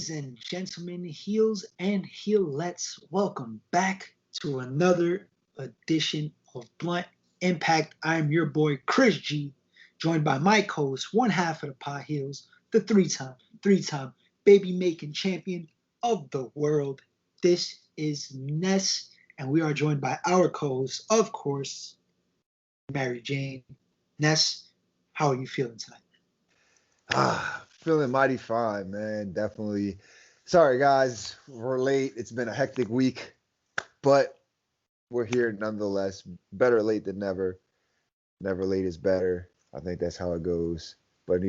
Ladies and gentlemen, heels and heelettes, welcome back to another edition of Blunt Impact. I'm your boy Chris G, joined by my co-host, one half of the Pot Heels, the three-time baby making champion of the world. This is Ness, and we are joined by our co-host, of course, Mary Jane. Ness, how are you feeling tonight? Feeling mighty fine, man. Definitely. Sorry, guys. We're late. It's been a hectic week, but we're here nonetheless. Better late than never. Never late is better. I think that's how it goes. But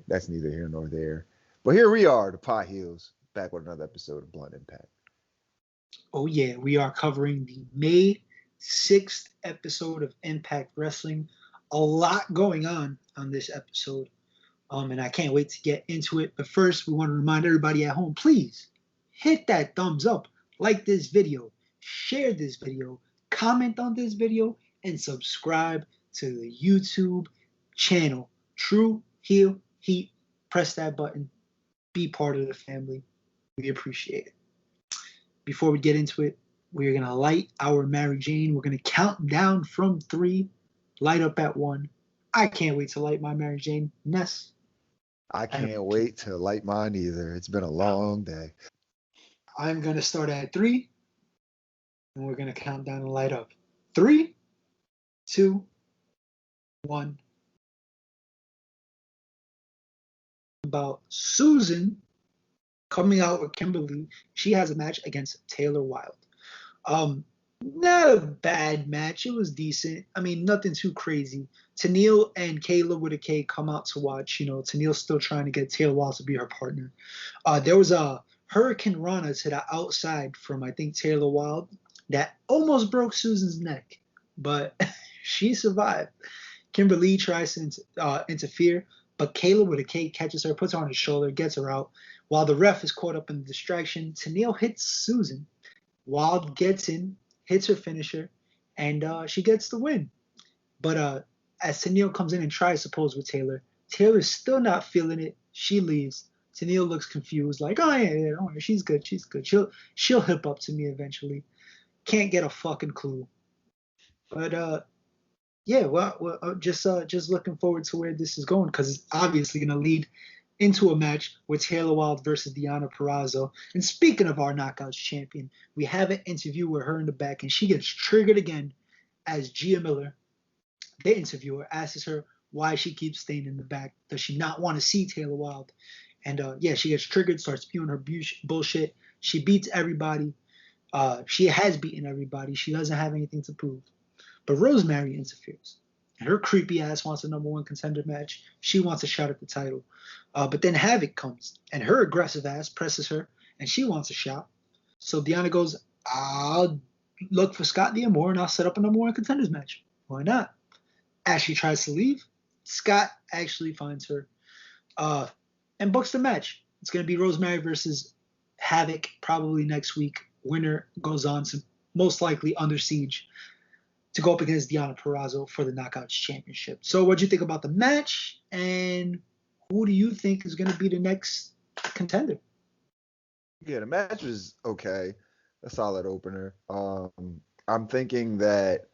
that's neither here nor there. But here we are, the Pot Heels, back with another episode of Blunt Impact. Oh yeah, we are covering the May 6th episode of Impact Wrestling. A lot going on this episode. And I can't wait to get into it. But first, we want to remind everybody at home, please hit that thumbs up, like this video, share this video, comment on this video, and subscribe to the YouTube channel. True Heel Heat. Press that button. Be part of the family. We appreciate it. Before we get into it, we're going to light our Mary Jane. We're going to count down from 3, light up at 1. I can't wait to light my Mary Jane. Ness. I can't wait to light mine either. It's been a long day. I'm going to start at 3, and we're going to count down and light up. 3, 2, 1. About Susan coming out with Kimberly. She has a match against Taylor Wilde. Not a bad match. It was decent. I mean, nothing too crazy. Tenille and Kayla with a K come out to watch. You know, Tenille's still trying to get Taylor Wilde to be her partner. There was a Hurricane Rana to the outside from, I think, Taylor Wilde that almost broke Susan's neck, but she survived. Kimberly tries to interfere, but Kayla with a K catches her, puts her on his shoulder, gets her out. While the ref is caught up in the distraction, Tenille hits Susan. Wilde gets in, hits her finisher, and she gets the win. But as Tenille comes in and tries to pose with Taylor, Taylor's still not feeling it. She leaves. Tenille looks confused, like, oh yeah, don't worry, she's good. She'll hip up to me eventually. Can't get a fucking clue. But yeah, well, just looking forward to where this is going, because it's obviously gonna lead into a match with Taylor Wilde versus Deonna Purrazzo. And speaking of our Knockouts champion, we have an interview with her in the back, and she gets triggered again as Gia Miller, the interviewer, asks her why she keeps staying in the back. Does she not want to see Taylor Wilde? And yeah, she gets triggered, starts spewing her bullshit. She beats everybody. She has beaten everybody. She doesn't have anything to prove. But Rosemary interferes. And her creepy ass wants a number 1 contender match. She wants a shot at the title. But then Havoc comes, and her aggressive ass presses her, and she wants a shot. So Deonna goes, I'll look for Scott D'Amore, and I'll set up a number 1 contenders match. Why not? As she tries to leave, Scott actually finds her and books the match. It's going to be Rosemary versus Havoc probably next week. Winner goes on to most likely Under Siege to go up against Deonna Purrazzo for the Knockouts Championship. So what do you think about the match, and who do you think is going to be the next contender? Yeah, the match was okay. A solid opener. I'm thinking that,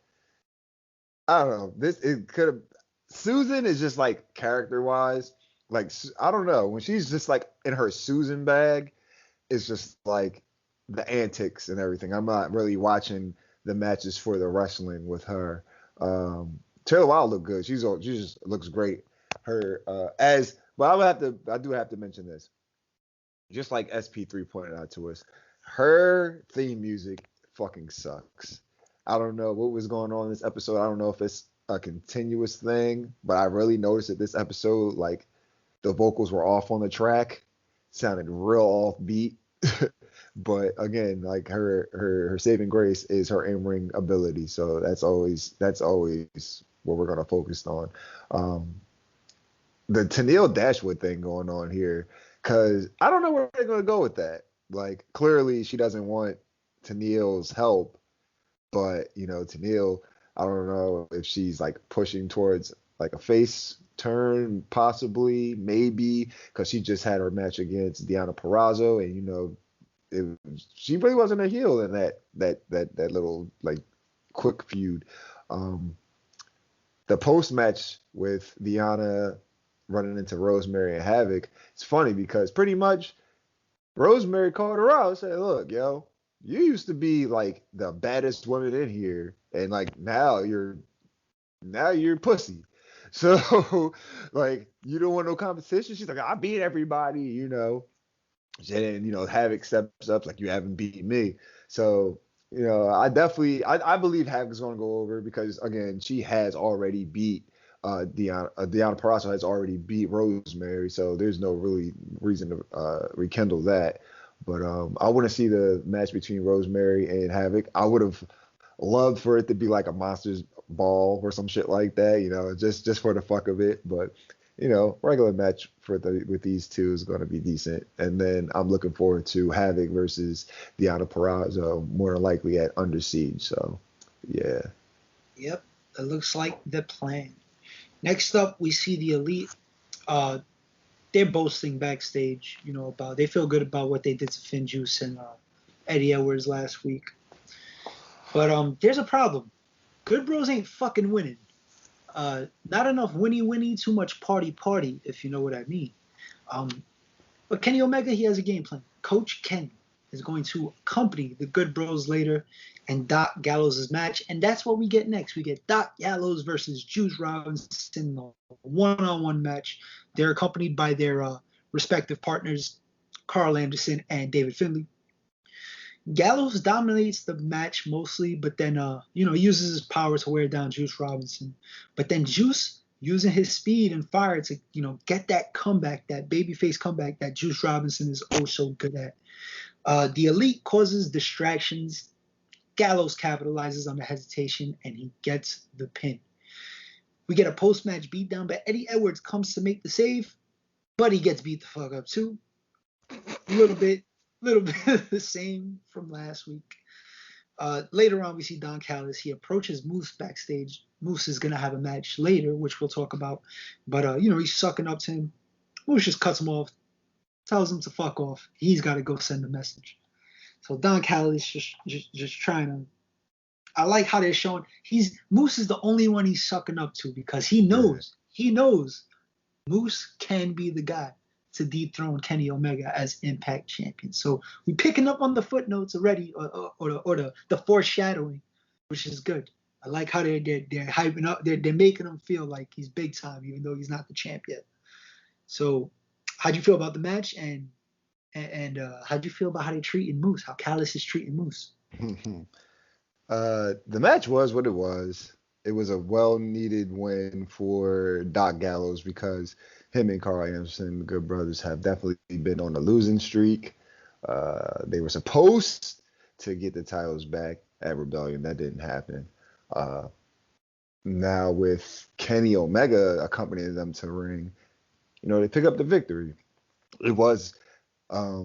I don't know, it could have, Susan is just like character-wise, like, I don't know, when she's just like in her Susan bag, it's just like the antics and everything. I'm not really watching the matches for the wrestling with her. Taylor Wilde looked good. She just looks great. Her but I do have to mention this. Just like SP3 pointed out to us, her theme music fucking sucks. I don't know what was going on in this episode. I don't know if it's a continuous thing, but I really noticed that this episode, like, the vocals were off on the track, sounded real offbeat. But again, like, her saving grace is her in-ring ability. So that's always what we're gonna focus on. The Tenille Dashwood thing going on here, because I don't know where they're gonna go with that. Like, clearly she doesn't want Tenille's help, but Tenille, I don't know if she's like pushing towards like a face turn, possibly, maybe, because she just had her match against Deonna Purrazzo, and she really wasn't a heel in that little like quick feud. Um, the post match with Deonna running into Rosemary and Havoc, it's funny because pretty much Rosemary called her out and said, "Look, yo, you used to be like the baddest woman in here, and like now you're pussy. So like you don't want no competition." She's like, "I beat everybody." And Havoc steps up like, "You haven't beat me." So I believe Havoc's going to go over because again she has already beat Deonna Purrazzo has already beat Rosemary, so there's no really reason to rekindle that. But I want to see the match between Rosemary and Havoc. I would have loved for it to be like a Monsters Ball or some shit like that, just for the fuck of it. But regular match with these two is going to be decent. And then I'm looking forward to Havoc versus Deonna Purrazzo, more than likely at Under Siege. So, yeah. Yep, it looks like the plan. Next up, we see the Elite. They're boasting backstage, about they feel good about what they did to Finn Juice and Eddie Edwards last week. But there's a problem. Good Bros ain't fucking winning. Not enough winny, too much party, if you know what I mean. But Kenny Omega, he has a game plan. Coach Ken is going to accompany the Good Bros later and Doc Gallows' match. And that's what we get next. We get Doc Gallows versus Juice Robinson, a one-on-one match. They're accompanied by their respective partners, Carl Anderson and David Finlay. Gallows dominates the match mostly, but then he uses his power to wear down Juice Robinson. But then Juice, using his speed and fire to get that comeback, that babyface comeback that Juice Robinson is oh so good at. The Elite causes distractions. Gallows capitalizes on the hesitation and he gets the pin. We get a post-match beatdown, but Eddie Edwards comes to make the save, but he gets beat the fuck up too. A little bit of the same from last week. Later on, we see Don Callis. He approaches Moose backstage. Moose is going to have a match later, which we'll talk about. But, he's sucking up to him. Moose just cuts him off, tells him to fuck off. He's got to go send a message. So Don Callis just trying to. I like how they're showing. Moose is the only one he's sucking up to because he knows Moose can be the guy to dethrone Kenny Omega as Impact Champion. So we picking up on the footnotes already, or the foreshadowing, which is good. I like how they're hyping up. They're making him feel like he's big time, even though he's not the champ yet. So, how'd you feel about the match, and how'd you feel about how they're treating Moose? How Callis is treating Moose? The match was what it was. It was a well-needed win for Doc Gallows because him and Carl Anderson, the Good Brothers, have definitely been on a losing streak. They were supposed to get the titles back at Rebellion. That didn't happen. Now with Kenny Omega accompanying them to the ring, they pick up the victory. It was a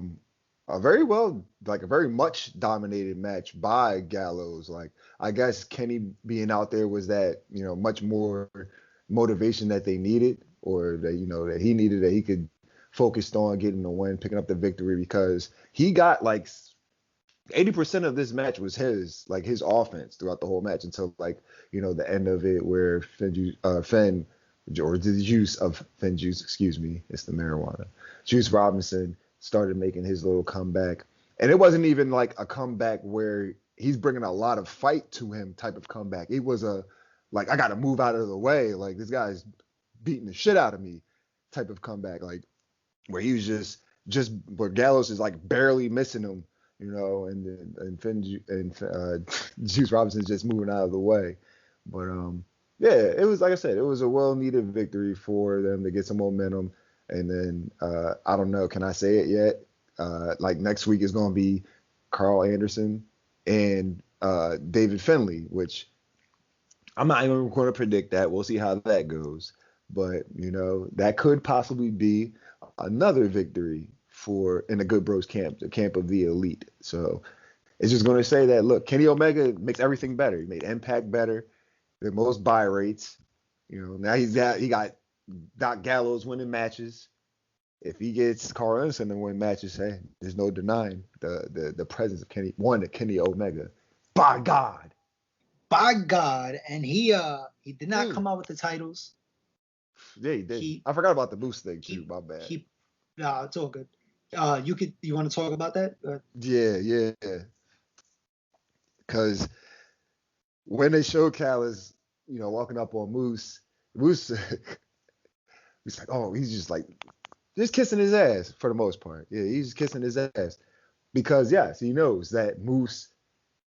very much dominated match by Gallows. Like, I guess Kenny being out there was that, much more motivation that they needed, or that he needed, that he could focus on getting the win, picking up the victory, because he got like 80% of this match was his offense throughout the whole match until the end of it, where Finn, or the juice of Finn Juice, excuse me, it's the marijuana, Juice Robinson started making his little comeback. And it wasn't even like a comeback where he's bringing a lot of fight to him type of comeback. It was I got to move out of the way. Like, this guy's beating the shit out of me type of comeback. Like, where he was just where Gallows is like barely missing him, and Finn and Juice Robinson's just moving out of the way. But yeah, it was, like I said, it was a well-needed victory for them to get some momentum. And then I don't know, can I say it yet? Next week is going to be Carl Anderson and David Finlay, which I'm not even going to predict that. We'll see how that goes. But, that could possibly be another victory in the Good Bros camp, the camp of the Elite. So it's just going to say that, look, Kenny Omega makes everything better. He made Impact better, the most buy rates. Now he got Doc Gallows winning matches. If he gets Carl Anderson to win matches, hey, there's no denying the presence of Kenny Omega. By God. By God, and he did not come out with the titles. Yeah, he did. He I forgot about the boost thing too. he My bad. he. Nah, it's all good. You want to talk about that? Yeah. Because when they showed Callis, walking up on Moose, he's like, oh, he's just kissing his ass for the most part. Yeah, he's just kissing his ass because yes, he knows that Moose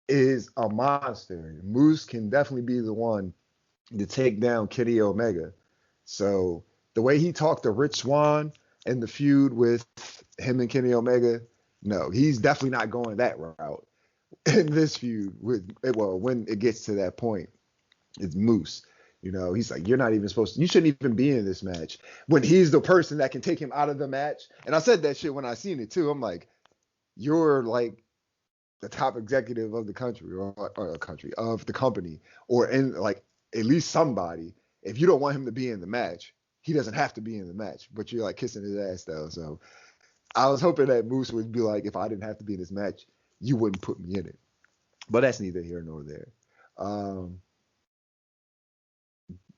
is a monster. Moose can definitely be the one to take down Kenny Omega. So the way he talked to Rich Swann and the feud with him and Kenny Omega, no, he's definitely not going that route in this feud. When it gets to that point, it's Moose. He's like, you're not even supposed to, you shouldn't even be in this match when he's the person that can take him out of the match. And I said that shit when I seen it too. I'm like, you're like the top executive of the country of the company, or in like at least somebody. If you don't want him to be in the match, he doesn't have to be in the match, but you're like kissing his ass though. So I was hoping that Moose would be like, if I didn't have to be in this match, you wouldn't put me in it. But that's neither here nor there.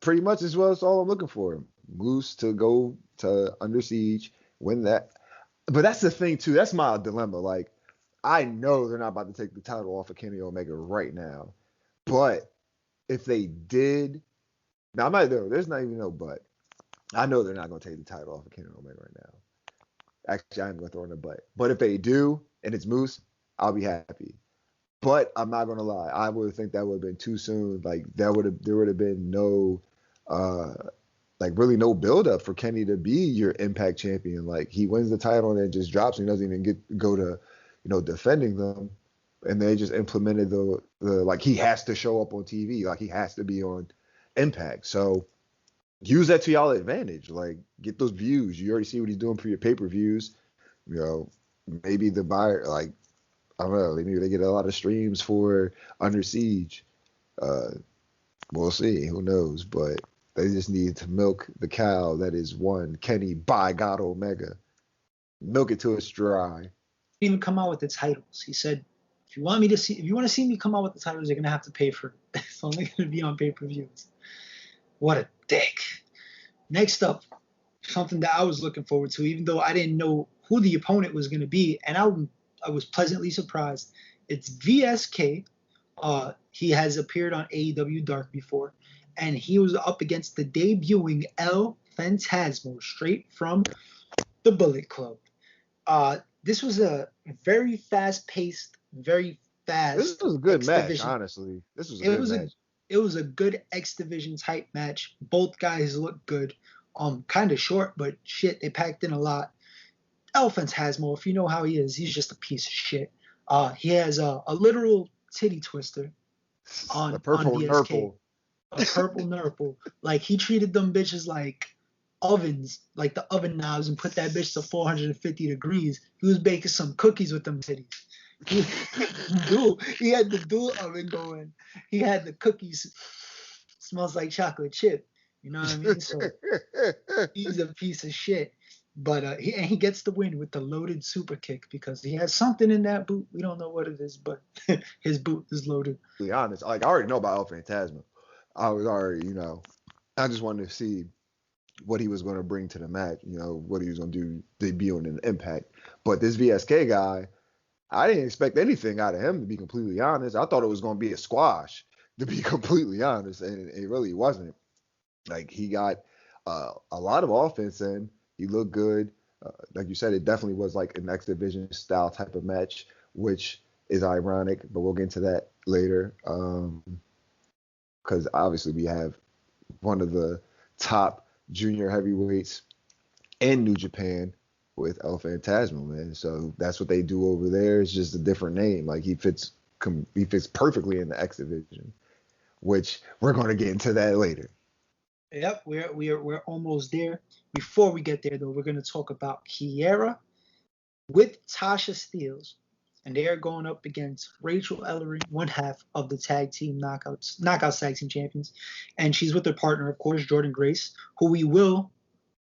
Pretty much as well as all I'm looking for. Moose to go to Under Siege, win that. But that's the thing too. That's my dilemma. Like, I know they're not about to take the title off of Kenny Omega right now. But if they did, now I might know, there's not even no but. I know they're not going to take the title off of Kenny Omega right now. Actually, I'm going to throw in a but. But if they do, and it's Moose, I'll be happy. But I'm not going to lie. I would think that would have been too soon. Like, there would have been no, really no build up for Kenny to be your Impact champion. Like, he wins the title and then just drops and he doesn't even go to, defending them. And they just implemented the like, he has to show up on TV. Like, he has to be on Impact. So use that to y'all advantage. Like, get those views. You already see what he's doing for your pay-per-views. Maybe the buyer, like, I don't know, maybe they get a lot of streams for Under Siege. We'll see. Who knows? But they just need to milk the cow that is one Kenny by God Omega. Milk it till it's dry. He didn't even come out with the titles. He said, if you want to see me come out with the titles, you're gonna have to pay for it. It's only gonna be on pay-per-views. What a dick. Next up, something that I was looking forward to, even though I didn't know who the opponent was gonna be, and I was pleasantly surprised. It's VSK. He has appeared on AEW Dark before, and he was up against the debuting El Phantasmo, straight from the Bullet Club. This was a very fast-paced, very fast. This was a good match, honestly. This was a good match. It was a good X Division type match. Both guys looked good. Kind of short, but shit, they packed in a lot. El Phantasmo, if you know how he is, he's just a piece of shit. He has a literal titty twister on VSK. Nurple. A purple nurple. Like, he treated them bitches like ovens, like the oven knobs, and put that bitch to 450 degrees. He was baking some cookies with them titties. He had the dual oven going. He had the cookies. Smells like chocolate chip. You know what I mean? So he's a piece of shit. But he gets the win with the loaded super kick because he has something in that boot. We don't know what it is, but his boot is loaded. To be honest, like, I already know about El Phantasmo. I was already, I just wanted to see what he was going to bring to the match, what he was going to do debut in an Impact. But this VSK guy, I didn't expect anything out of him, to be completely honest. I thought it was going to be a squash, to be completely honest, and it really wasn't. Like, he got a lot of offense in. He looked good. Like you said, it definitely was like an X Division style type of match, which is ironic, but we'll get into that later. Because obviously we have one of the top junior heavyweights in New Japan with El Phantasmo, man. So that's what they do over there. It's just a different name. Like, he fits perfectly in the X Division, which we're going to get into that later. Yep, we're almost there. Before we get there, though, we're going to talk about Kiera with Tasha Steelz and they are going up against Rachel Ellering, one half of the tag team knockouts tag team champions, and she's with her partner, of course, Jordan Grace, who we will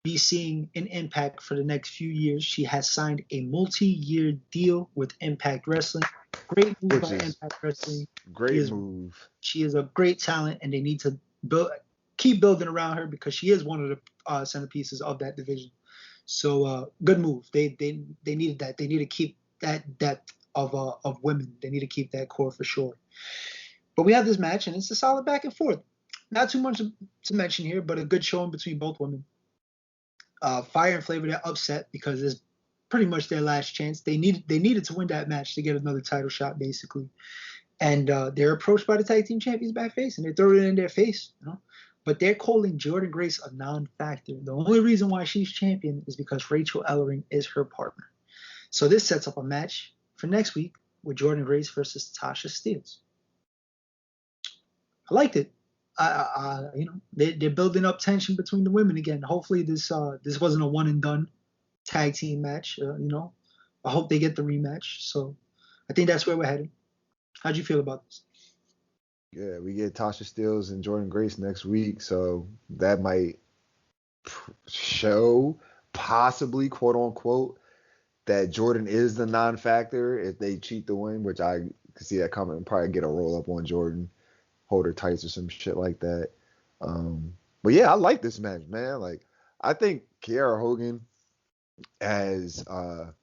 be seeing in Impact for the next few years. She has signed a multi-year deal with Impact Wrestling. Great move by Impact Wrestling. Great move. She is a great talent, and they need to keep building around her because she is one of the centerpieces of that division. So good move. They needed that. They need to keep that depth of women. They need to keep that core for sure. But we have this match, and it's a solid back and forth. Not too much to mention here, but a good showing between both women. Fire and Flavor, they're upset because it's pretty much their last chance. They needed to win that match to get another title shot, basically. And they're approached by the tag team champions backface, and they throw it in their face, you know. But they're calling Jordan Grace a non-factor. The only reason why she's champion is because Rachel Ellering is her partner. So this sets up a match for next week with Jordan Grace versus Tasha Steelz. I liked it. They're building up tension between the women again. Hopefully this wasn't a one and done tag team match. I hope they get the rematch. So I think that's where we're headed. How'd you feel about this? Yeah, we get Tasha Steelz and Jordan Grace next week, so that might show possibly, quote unquote, that Jordan is the non-factor if they cheat the win, which I could see that coming and probably get a roll up on Jordan, hold her tights or some shit like that. But yeah, I like this match, man. Like, I think Kiera Hogan Rachel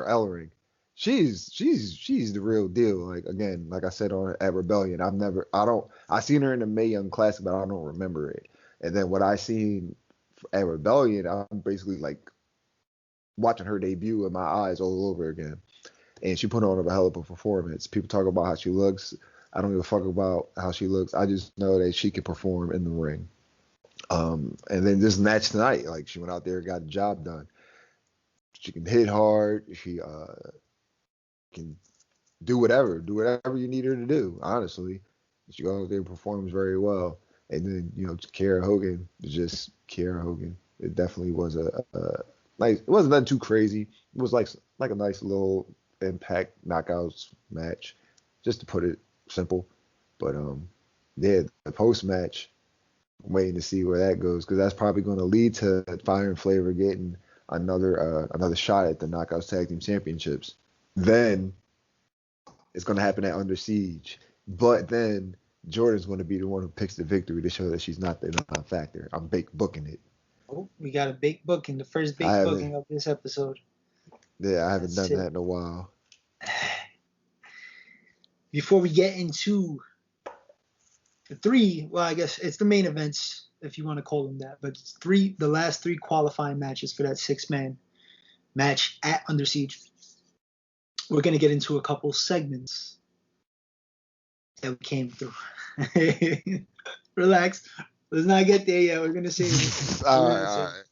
Ellering. She's the real deal. Like, again, like I said at Rebellion, I seen her in the Mae Young Classic, but I don't remember it. And then what I seen at Rebellion, I'm basically like watching her debut in my eyes all over again. And she put on a hell of a performance. People talk about how she looks. I don't give a fuck about how she looks. I just know that she can perform in the ring. And then this match tonight, like, she went out there and got the job done. She can hit hard. She can do whatever you need her to do, honestly. She goes out there and performs very well. And then, Kiera Hogan is just Kiera Hogan. It definitely was a nice, it wasn't nothing too crazy. It was like a nice little Impact knockouts match, just to put it simple. But the post match, I'm waiting to see where that goes, because that's probably going to lead to Fire and Flavor getting another shot at the Knockouts Tag Team Championships. Then it's going to happen at Under Siege. But then Jordan's going to be the one who picks the victory to show that she's not the non-factor. I'm booking it. Oh, we got a big booking, the first big booking of this episode. Yeah, I haven't done that in a while. Before we get into I guess it's the main events, if you want to call them that, but it's the last three qualifying matches for that 6-man match at Under Siege. We're going to get into a couple segments that we came through. Relax. Let's not get there yet. We're going to say it. All right.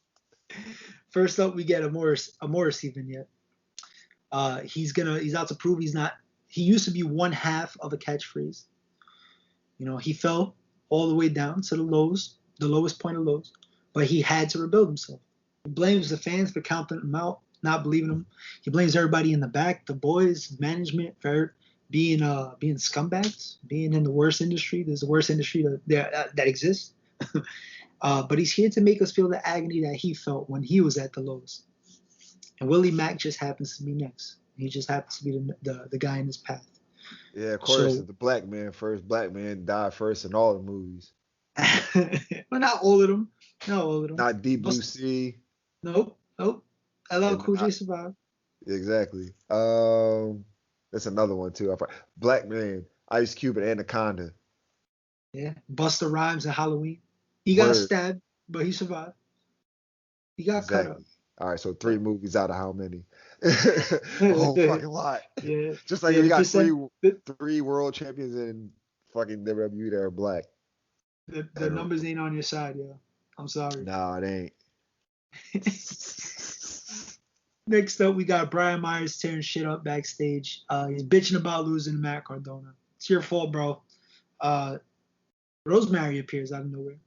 First up, we get a Morrissey vignette. He's out to prove he used to be one half of a catchphrase. He fell all the way down to the lowest point of lows, but he had to rebuild himself. He blames the fans for counting him out, not believing him. He blames everybody in the back, the boys, management, for being scumbags, being in the worst industry. There's the worst industry that exists. But he's here to make us feel the agony that he felt when he was at the lowest. And Willie Mack just happens to be next. He just happens to be the guy in his path. Yeah, of course, the black man first. Black man died first in all the movies. Well, not all of them. Not Deep Blue Sea. Nope. LL Cool J survived. Exactly. That's another one too. Black man, Ice Cube and Anaconda. Yeah, Busta Rhymes and Halloween. He got stabbed, but he survived. He got cut up. All right, so 3 movies out of how many? A whole fucking lot. Yeah. Just like we got three world champions in fucking WWE that are black. The numbers ain't on your side, yo. I'm sorry. Nah, it ain't. Next up, we got Brian Myers tearing shit up backstage. He's bitching about losing to Matt Cardona. It's your fault, bro. Rosemary appears out of nowhere.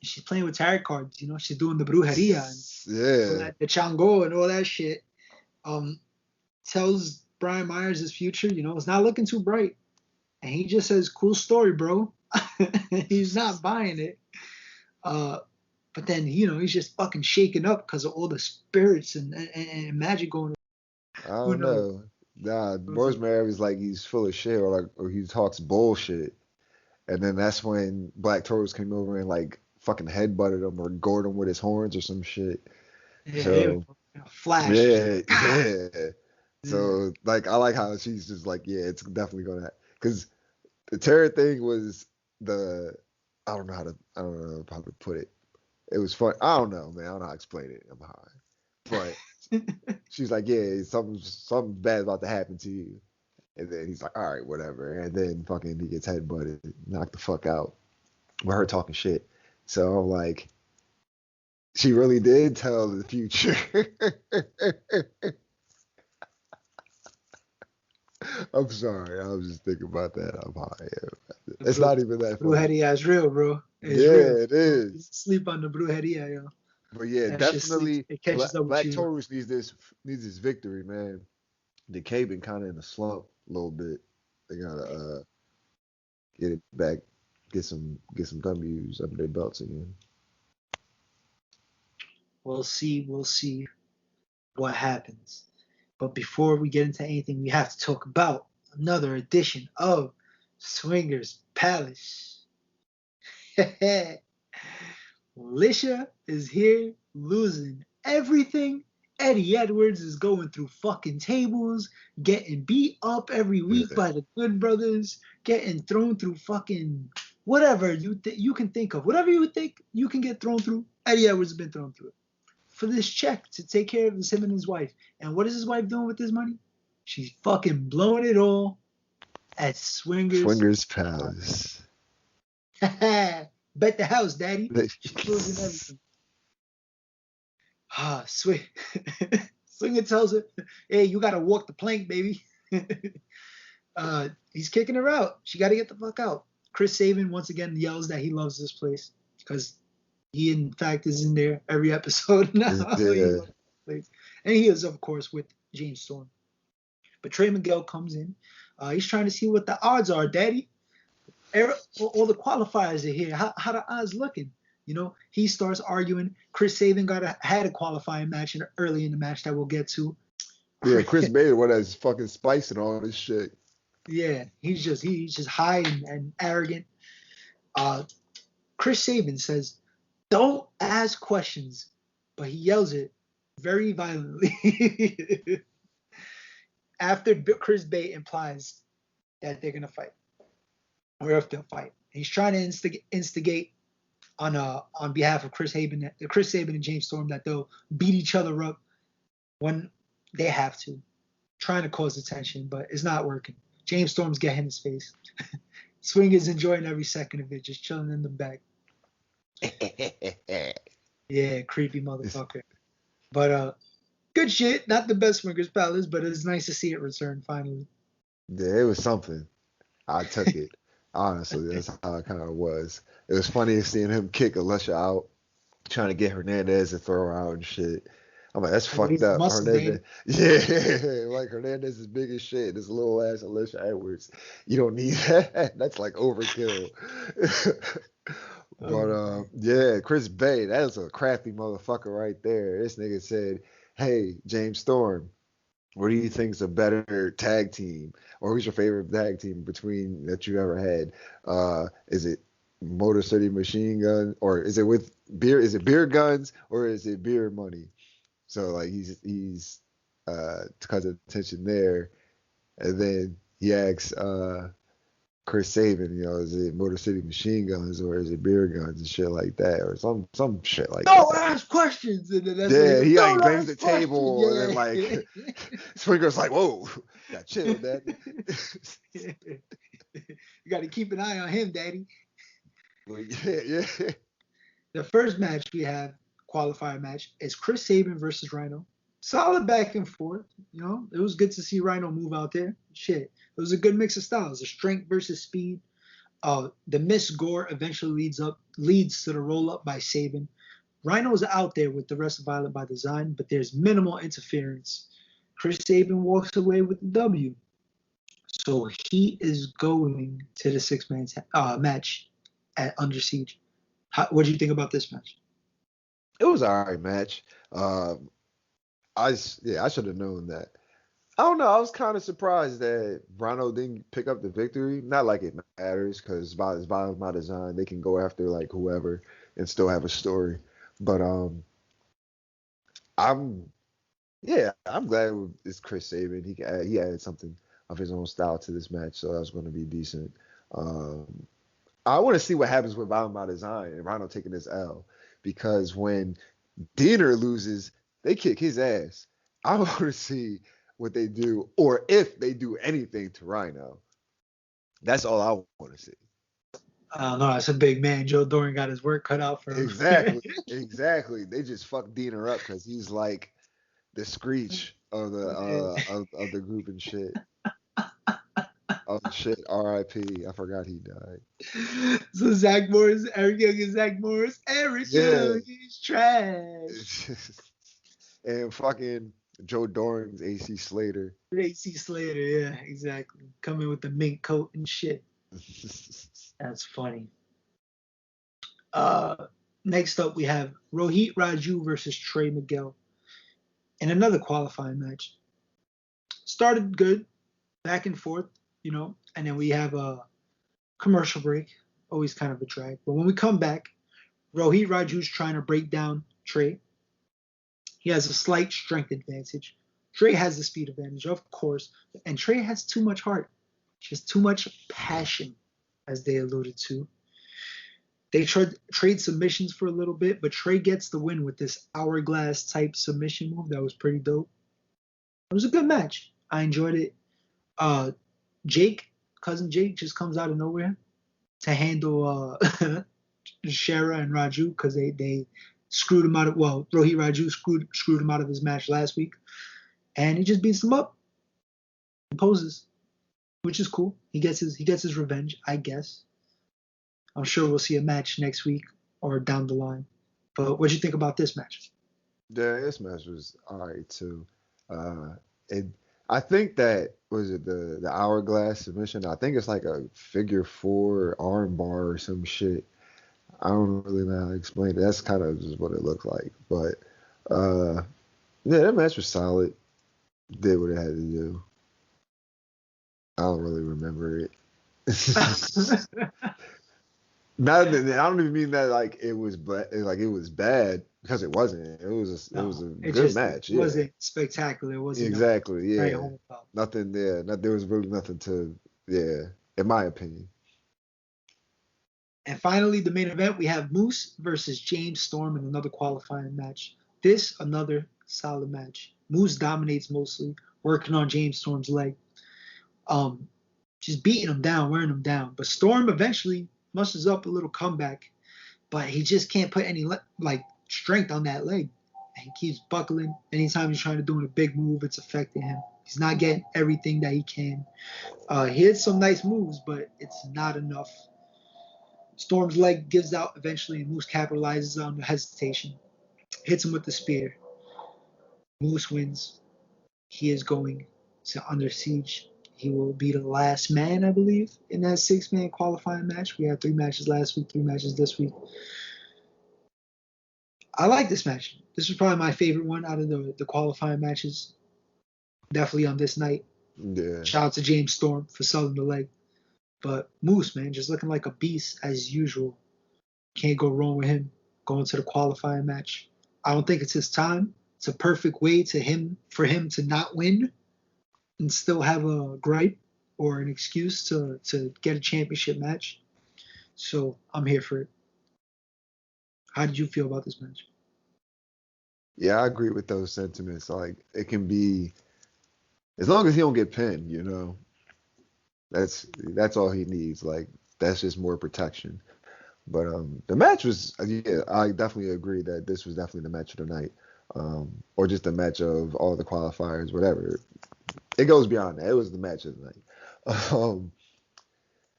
She's playing with tarot cards, she's doing the brujeria and the chango and all that shit. Tells Brian Myers' future, it's not looking too bright. And he just says, "Cool story, bro." He's not buying it. But then, he's just fucking shaken up because of all the spirits and magic going on. I Who don't knows? know. Nah, Rosemary was like he's full of shit or he talks bullshit. And then that's when Black Taurus came over and like fucking headbutted him or gored him with his horns or some shit. Yeah, So flash. yeah, Ah! yeah. Yeah. So like I like how she's just like, yeah, it's definitely gonna because the terror thing was the I don't know how to put it. It was fun. I don't know, man. I don't know how to explain it. I'm high. But she's like, yeah, something bad about to happen to you. And then he's like, all right, whatever. And then fucking he gets headbutted, knocked the fuck out with her talking shit. So I'm like, she really did tell the future. I'm sorry. I was just thinking about that. I'm high. The It's bru- not even that funny. brujeria is real, bro. It's real. Yeah, it You is. sleep on the brujeria, yo. But yeah, That shit sleeps. definitely It catches up with Black you. Taurus needs this victory, man. The K been kind of in a slump a little bit. They gotta get it back, get some W's under their belts again. We'll see. We'll see what happens. But before we get into anything, we have to talk about another edition of Swingers Palace. Lisha is here losing everything. Eddie Edwards is going through fucking tables, getting beat up every week Yeah. by the Good Brothers, getting thrown through fucking whatever you can think of. Whatever you think you can get thrown through, Eddie Edwards has been thrown through it. For this check to take care of him and his wife. And what is his wife doing with this money? She's fucking blowing it all at Swingers. Swingers Palace. Bet the house, daddy. She's losing everything. Swing. Swinger tells her, "Hey, you gotta walk the plank, baby." He's kicking her out. She got to get the fuck out. Chris Saban once again yells that he loves this place because he, in fact, is in there every episode now. He Yeah. loves this place. And he is, of course, with James Storm. But Trey Mcgill comes in. He's trying to see what the odds are, daddy. All the qualifiers are here. How the odds looking? He starts arguing. Chris Saban had a qualifying match early in the match that we'll get to. Yeah, Chris Bader, what has fucking spice and all this shit. Yeah, he's just high and arrogant. Chris Saban says, "Don't ask questions," but he yells it very violently. After Chris Bay implies that they're gonna fight, or if they'll fight, he's trying to instigate on behalf of Chris Saban and James Storm that they'll beat each other up when they have to, trying to cause attention, but it's not working. James Storm's getting his face. Swing is enjoying every second of it, just chilling in the back. Yeah, creepy motherfucker. But good shit. Not the best Swingers Palace, but it's nice to see it return finally. Yeah, it was something. I took it. Honestly, that's how it kind of was. It was funny seeing him kick Alicia out, trying to get Hernandez to throw her out and shit. I'm like, that's fucked He's up. muscle Hernandez, man. yeah, like Hernandez is big as shit. This little ass Alicia Edwards, you don't need that. That's like overkill. But yeah, Chris Bay, that is a crafty motherfucker right there. This nigga said, "Hey, James Storm, what do you think is a better tag team, or who's your favorite tag team between that you ever had? Is it Motor City Machine Gun, or is it with beer? Is it beer guns, or is it beer money?" So like he's because of attention there, and then he asks Chris Saban, is it Motor City Machine Guns or is it beer guns and shit like that, or some shit like Don't that. ask questions. And then that's what he Yeah, goes, he like "Don't bangs the ask questions." table and then like Yeah. Swinger's like, "Whoa, got chilled, that." You got to keep an eye on him, daddy. Yeah, yeah. The first match we have, qualifier match, is Chris Saban versus Rhino. Solid back and forth. It was good to see Rhino move out there. Shit, it was a good mix of styles. The strength versus speed. The Miss Gore eventually leads to the roll up by Saban. Rhino's out there with the rest of Violent by Design, but there's minimal interference. Chris Saban walks away with the W. So he is going to the six-man match at Under Siege. What do you think about this match? It was an alright match. Um, I should have known that. I don't know. I was kind of surprised that Rhino didn't pick up the victory. Not like it matters, because it's by design. They can go after like whoever and still have a story. But I'm I'm glad it's Chris Saban. He added something of his own style to this match, so that's going to be decent. Um, I want to see what happens with Violent by Design and Rhino taking this L, because when Diener loses, they kick his ass. I want to see what they do, or if they do anything to Rhino. That's all I want to see. I don't know. That's a big man. Joe Doran got his work cut out for him. Exactly, exactly. They just fuck Diener up because he's like the screech of the of the group and shit. Oh shit, R.I.P. I forgot he died. So Zach Morris, Eric Young and Zach Morris. Eric Yeah. Young is trash. And fucking Joe Doran's AC Slater. AC Slater, yeah, exactly. Coming with the mink coat and shit. That's funny. Next up, we have Rohit Raju versus Trey Mcgill in another qualifying match. Started good, back and forth, and then we have a commercial break. Always kind of a drag. But when we come back, Rohit Raju's trying to break down Trey. He has a slight strength advantage. Trey has the speed advantage, of course, and Trey has too much heart. He has too much passion, as they alluded to. They trade submissions for a little bit, but Trey gets the win with this hourglass type submission move. That was pretty dope. It was a good match. I enjoyed it. Cousin Jake, just comes out of nowhere to handle Shara and Raju, because they screwed him out of, Rohit Raju screwed him out of his match last week, and he just beats him up and poses, which is cool. He gets his revenge, I guess. I'm sure we'll see a match next week or down the line. But what do you think about this match? Yeah, this match was alright too. It I think that was it the hourglass submission. I think it's like a figure four arm bar or some shit. I don't really know how to explain it. That's kind of just what it looked like. But yeah, that match was solid. Did what it had to do. I don't really remember it. Not that, I don't even mean that like it was like it was bad, because it wasn't. It was a good match. It wasn't spectacular. It wasn't exactly. Yeah. home about. Nothing there. There was really nothing to. Yeah, in my opinion. And finally, the main event, we have Moose versus James Storm in another qualifying match. Another solid match. Moose dominates mostly, working on James Storm's leg. Just beating him down, wearing him down. But Storm eventually musters up a little comeback, but he just can't put any strength on that leg. And he keeps buckling. Anytime he's trying to do a big move, it's affecting him. He's not getting everything that he can. He hits some nice moves, but it's not enough. Storm's leg gives out eventually, and Moose capitalizes on the hesitation. Hits him with the spear. Moose wins. He is going to Under Siege. He will be the last man, I believe, in that six-man qualifying match. We had 3 matches last week, 3 matches this week. I like this match. This was probably my favorite one out of the qualifying matches. Definitely on this night. Yeah. Shout out to James Storm for selling the leg. But Moose, man, just looking like a beast as usual. Can't go wrong with him going to the qualifying match. I don't think it's his time. It's a perfect way for him to not win and still have a gripe or an excuse to get a championship match. So I'm here for it. How did you feel about this match? Yeah, I agree with those sentiments. Like, it can be, as long as he don't get pinned, that's all he needs. Like, that's just more protection. But the match was, yeah, I definitely agree that this was definitely the match of the night, or just the match of all the qualifiers, whatever. It goes beyond that. It was the match of the night.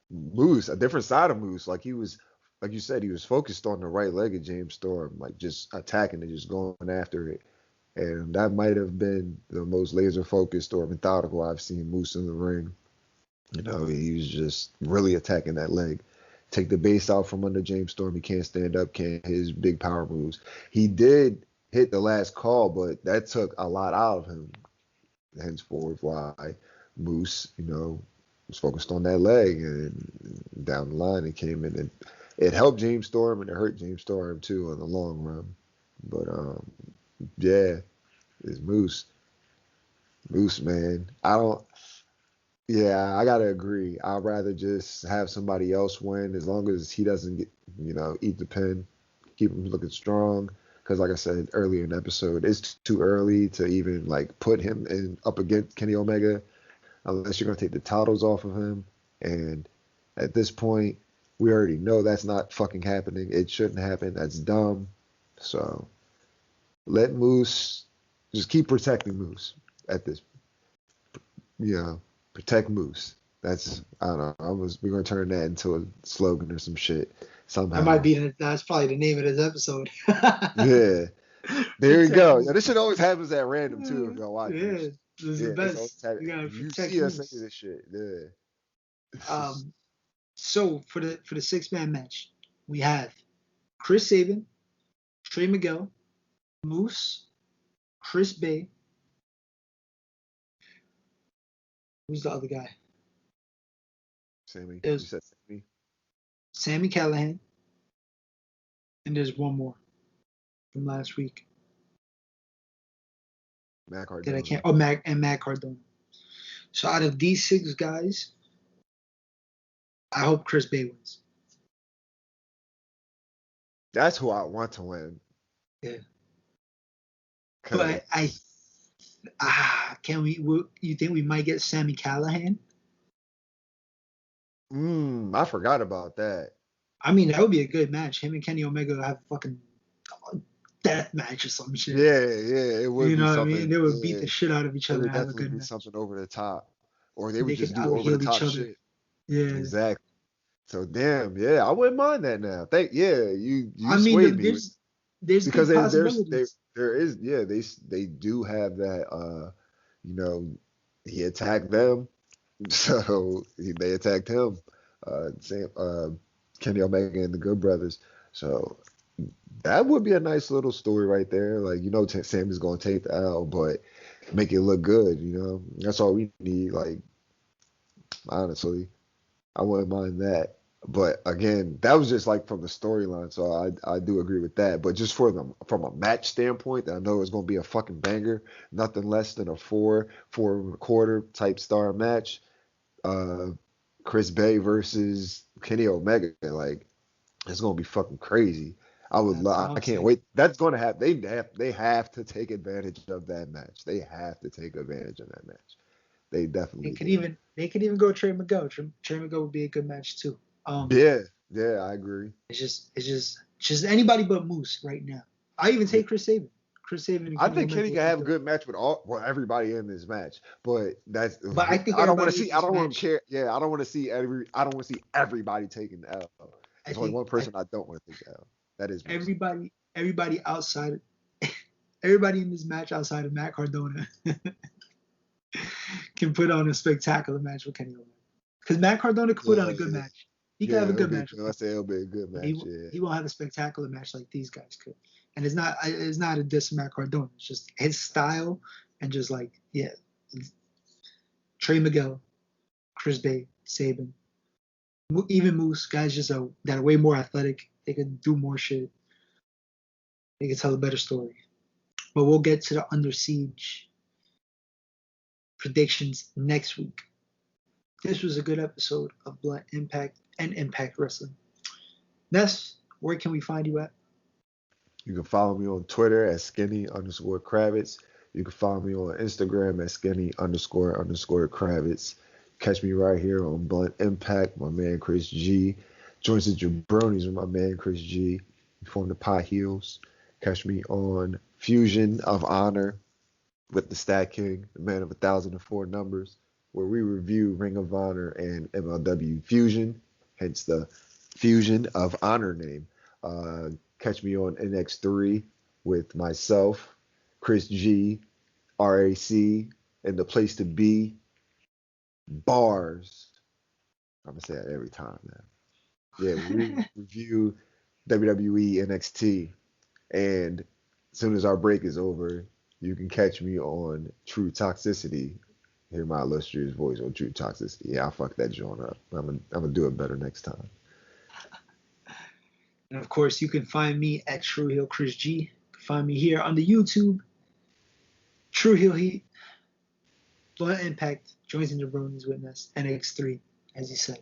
Moose, a different side of Moose. Like, he was, like you said, he was focused on the right leg of James Storm, like just attacking it, just going after it. And that might have been the most laser focused or methodical I've seen Moose in the ring. You know, he was just really attacking that leg. Take the base out from under James Storm. He can't stand up, can't hit his big power moves. He did hit the last call, but that took a lot out of him. Henceforth, why Moose, was focused on that leg, and down the line it came in and it helped James Storm and it hurt James Storm too in the long run. But yeah, it's Moose. Moose, man. I gotta agree. I'd rather just have somebody else win as long as he doesn't get, eat the pin, keep him looking strong. Because like I said earlier in the episode, it's too early to even like put him in up against Kenny Omega unless you're gonna take the titles off of him. And at this point, we already know that's not fucking happening. It shouldn't happen. That's dumb. So let Moose just keep protecting Moose at this. Protect Moose. That's I don't know. We're gonna turn that into a slogan or some shit somehow. That's probably the name of this episode. Yeah. There you Protect go. Moose. Yeah, this shit always happens at random too if y'all watch Yeah, this. this is the best. You gotta You protect see us Moose. saying this shit. Yeah. So for the 6-man match, we have Chris Saban, Trey Mcgill, Moose, Chris Bay. Who's the other guy? Sammy. You There's said Sammy? Sammy Callahan, and there's one more from last week Matt that I Cardona. can't. Oh, Matt Cardona. So out of these 6 guys, I hope Chris Bay wins. That's who I want to win. Yeah. But can we? You think we might get Sammy Callahan? I forgot about that. I mean, that would be a good match. Him and Kenny Omega have a fucking death match or some shit. Yeah, it would You be know what I something. mean? They would beat Yeah, the shit out of each it other would and have a definitely good be match. something over the top, or they would They could just do out over the heel top each other. shit. Yeah. Exactly. So damn, yeah, I wouldn't mind that now. You I mean, swayed me there's because good possibilities. there is they do have that you know he attacked them, so they attacked him. Same Kenny Omega and the Good Brothers. So that would be a nice little story right there. Like Sammy's gonna take the L, but make it look good. That's all we need. Like honestly. I wouldn't mind that. But again, that was just like from the storyline, so I do agree with that. But just from a match standpoint, I know it's gonna be a fucking banger, nothing less than a 4.25 type star match. Uh, Chris Bay versus Kenny Omega, like it's gonna be fucking crazy. That's what I I'm can't saying. wait. That's gonna happen. They have to take advantage of that match. They have to take advantage of that match. They They definitely could do. even go Trey Mcgill. Trey Mcgill would be a good match too. Yeah, I agree. It's just anybody but Moose right now. I even take Chris Saban. Chris Saban and I Kenny think Omega Kenny would can be have a good. good match with everybody in this match, but But I think I don't want to everybody in see I this don't want to match, care. Yeah, I don't want to see everybody taking the L. I There's only think one person I don't want to take the L. That is Moose. everybody outside, everybody in this match outside of Matt Cardona can put on a spectacular match with Kenny Omega. Because Matt Cardona could put on a good Yeah, match. He could have a it'll good be. match with I Kenny, say it'll be a good but match. Yeah, he won't have a spectacular match like these guys could. And it's not a diss to Matt Cardona. It's just his style and just like Trey Miguel, Chris Bay, Saban, even Moose, guys that are way more athletic. They could do more shit. They could tell a better story. But we'll get to the Under Siege predictions next week. This was a good episode of Blunt Impact and Impact Wrestling. Ness, where can we find you at? you can follow me on Twitter at skinny_Kravitz. You can follow me on Instagram at skinny__Kravitz. Catch me right here on Blunt Impact. My man Chris G. Joins the Jabronis with my man Chris G. From the Pot Heels. Catch me on Fusion of Honor with the Stat King, the man of 1,004 numbers, where we review Ring of Honor and MLW Fusion, hence the Fusion of Honor name. Catch me on NX3 with myself, Chris G, RAC, and the place to be, bars. I'm gonna say that every time now. Yeah, we review WWE NXT, and as soon as our break is over, you can catch me on True Toxicity. Hear my illustrious voice on True Toxicity. Yeah, I fucked that joint up. I'm gonna do it better next time. And of course, you can find me at True Heel Chris G. You can find me here on the YouTube, True Heel Heat, Blunt Impact, joins in the Bronies with us, NX3, as you said.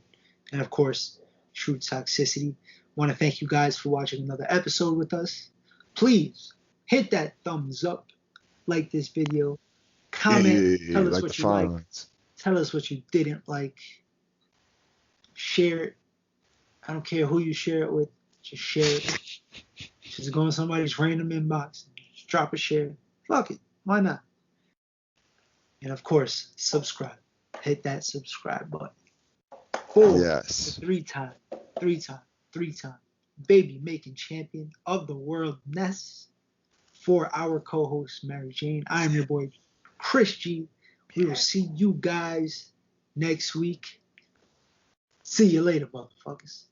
And of course, True Toxicity. Want to thank you guys for watching another episode with us. Please hit that thumbs up, like this video, comment, tell us Like the what you liked, fines. tell us what you didn't like, share it. I don't care who you share it with, just share it. Just go in somebody's random inbox, just drop a share. Fuck it, why not? And of course, subscribe. Hit that subscribe button. For the Yes. three-time baby making champion of the world, Ness. For our co-host, Mary Jane, I'm your boy, Chris G. We will see you guys next week. See you later, motherfuckers.